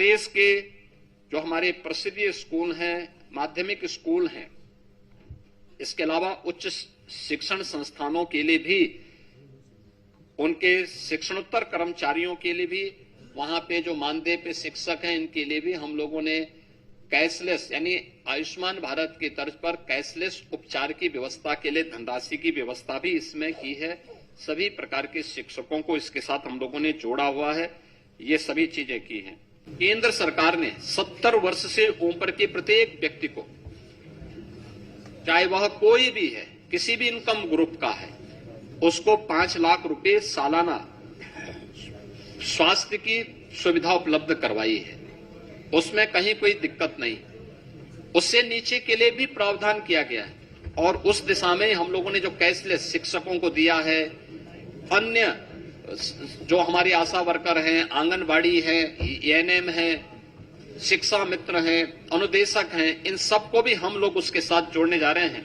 प्रदेश के जो हमारे प्रसिद्ध स्कूल हैं, माध्यमिक स्कूल हैं, इसके अलावा उच्च शिक्षण संस्थानों के लिए भी, उनके शिक्षणोत्तर कर्मचारियों के लिए भी, वहां पे जो मानदेय पे शिक्षक हैं, इनके लिए भी हम लोगों ने कैशलेस यानी आयुष्मान भारत की तर्ज पर कैशलेस उपचार की व्यवस्था के लिए धनराशि की व्यवस्था भी इसमें की है। सभी प्रकार के शिक्षकों को इसके साथ हम लोगों ने जोड़ा हुआ है। ये सभी चीजें की हैं। केंद्र सरकार ने 70 वर्ष से ऊपर के प्रत्येक व्यक्ति को, चाहे वह कोई भी है, किसी भी इनकम ग्रुप का है, उसको 5 लाख रुपए सालाना स्वास्थ्य की सुविधा उपलब्ध करवाई है। उसमें कहीं कोई दिक्कत नहीं। उससे नीचे के लिए भी प्रावधान किया गया है और उस दिशा में हम लोगों ने जो कैशलेस शिक्षकों को दिया है, अन्य जो हमारे आशा वर्कर हैं, आंगनबाड़ी है, एएनएम है, शिक्षा मित्र हैं, अनुदेशक हैं, इन सबको भी हम लोग उसके साथ जोड़ने जा रहे हैं।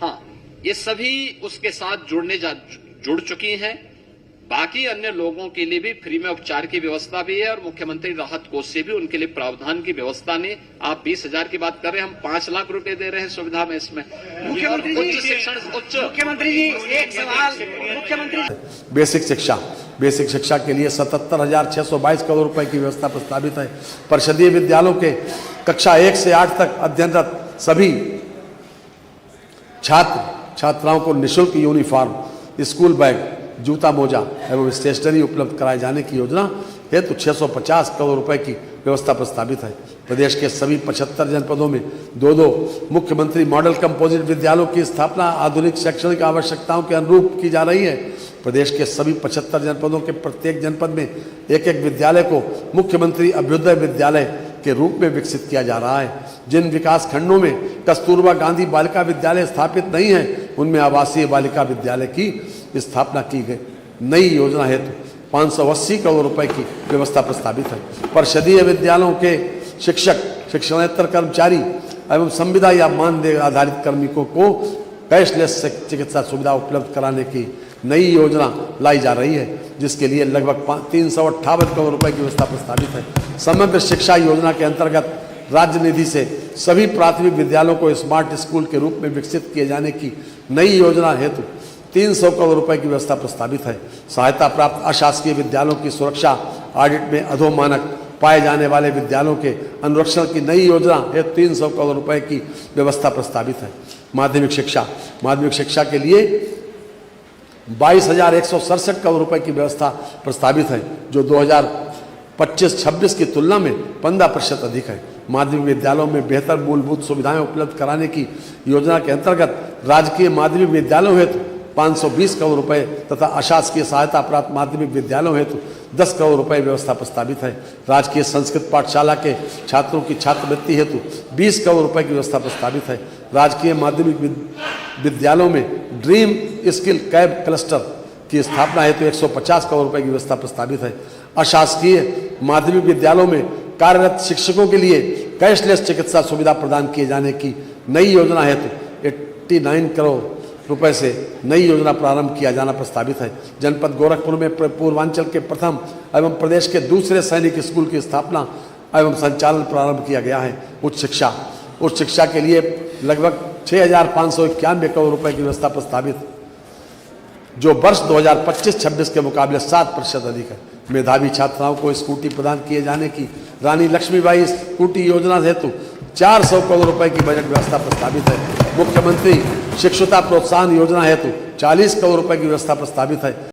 हाँ, ये सभी उसके साथ जुड़ चुकी हैं। बाकी अन्य लोगों के लिए भी फ्री में उपचार की व्यवस्था भी है और मुख्यमंत्री राहत कोष से भी उनके लिए प्रावधान की व्यवस्था ने, आप 20,000 की बात कर रहे हैं, हम 5 लाख रुपए दे रहे हैं सुविधा में। इसमें मुख्यमंत्री जी एक सवाल, मुख्यमंत्री बेसिक शिक्षा के लिए 77,622 करोड़ रुपए की व्यवस्था प्रस्तावित है। परिषदीय विद्यालयों के कक्षा 1 से 8 तक अध्ययनरत सभी छात्राओं को निःशुल्क यूनिफॉर्म, स्कूल बैग, जूता मोजा एवं स्टेशनरी उपलब्ध कराए जाने की योजना हेतु 650 करोड़ रुपए की व्यवस्था प्रस्तावित है। प्रदेश के सभी 75 जनपदों में 2-2 मुख्यमंत्री मॉडल कंपोजिट विद्यालयों की स्थापना आधुनिक शैक्षणिक आवश्यकताओं के अनुरूप की जा रही है। प्रदेश के सभी 75 जनपदों के प्रत्येक जनपद में एक विद्यालय को मुख्यमंत्री अभ्युदय विद्यालय के रूप में विकसित किया जा रहा है। जिन विकास खंडों में कस्तूरबा गांधी बालिका विद्यालय स्थापित नहीं है, उनमें आवासीय बालिका विद्यालय की स्थापना की गई। नई योजना हेतु 580 करोड़ रुपए की व्यवस्था प्रस्तावित है। परिषदीय विद्यालयों के शिक्षक, शिक्षणेतर कर्मचारी एवं संविदा या मानदेय आधारित कार्मिकों को कैशलेस चिकित्सा सुविधा उपलब्ध कराने की नई योजना लाई जा रही है, जिसके लिए लगभग 358 करोड़ रुपए की व्यवस्था प्रस्तावित है। समग्र शिक्षा योजना के अंतर्गत राज्य निधि से सभी प्राथमिक विद्यालयों को स्मार्ट स्कूल के रूप में विकसित किए जाने की नई योजना हेतु 300 करोड़ रुपए की व्यवस्था प्रस्तावित है। सहायता प्राप्त अशासकीय विद्यालयों की सुरक्षा ऑडिट में अधोमानक पाए जाने वाले विद्यालयों के अनुरक्षण की नई योजना हेतु 300 करोड़ रुपए की व्यवस्था प्रस्तावित है। माध्यमिक शिक्षा के लिए 22,167 करोड़ रुपए की व्यवस्था प्रस्तावित है, जो 2025-26 की तुलना में 15% अधिक है। माध्यमिक विद्यालयों में बेहतर मूलभूत सुविधाएं उपलब्ध कराने की योजना के अंतर्गत राजकीय माध्यमिक विद्यालयों हेतु 520 करोड़ रुपए तथा अशासकीय सहायता प्राप्त माध्यमिक विद्यालयों हेतु 10 करोड़ रुपए व्यवस्था प्रस्तावित है। राजकीय संस्कृत पाठशाला के छात्रों की छात्रवृत्ति हेतु 20 करोड़ रुपए की व्यवस्था प्रस्तावित है। राजकीय माध्यमिक विद्यालयों में ड्रीम स्किल कैब क्लस्टर की स्थापना हेतु 150 करोड़ रुपए की व्यवस्था प्रस्तावित है। अशासकीय माध्यमिक विद्यालयों में कार्यरत शिक्षकों के लिए कैशलेस चिकित्सा सुविधा प्रदान किए जाने की नई योजना हेतु 89 करोड़ रुपए से नई योजना प्रारंभ किया जाना प्रस्तावित है। जनपद गोरखपुर में पूर्वांचल के प्रथम एवं प्रदेश के दूसरे सैनिक स्कूल की स्थापना एवं संचालन प्रारंभ किया गया है। उच्च शिक्षा के लिए लगभग 6,591 करोड़ रुपए की व्यवस्था प्रस्तावित, जो वर्ष 2025-26 के मुकाबले 7% अधिक है। मेधावी छात्राओं को स्कूटी प्रदान किए जाने की रानी लक्ष्मीबाई स्कूटी योजना हेतु 400 करोड़ रुपए की बजट व्यवस्था प्रस्तावित है। मुख्यमंत्री शिक्षुता प्रोत्साहन योजना हेतु 40 करोड़ रुपए की व्यवस्था प्रस्तावित है।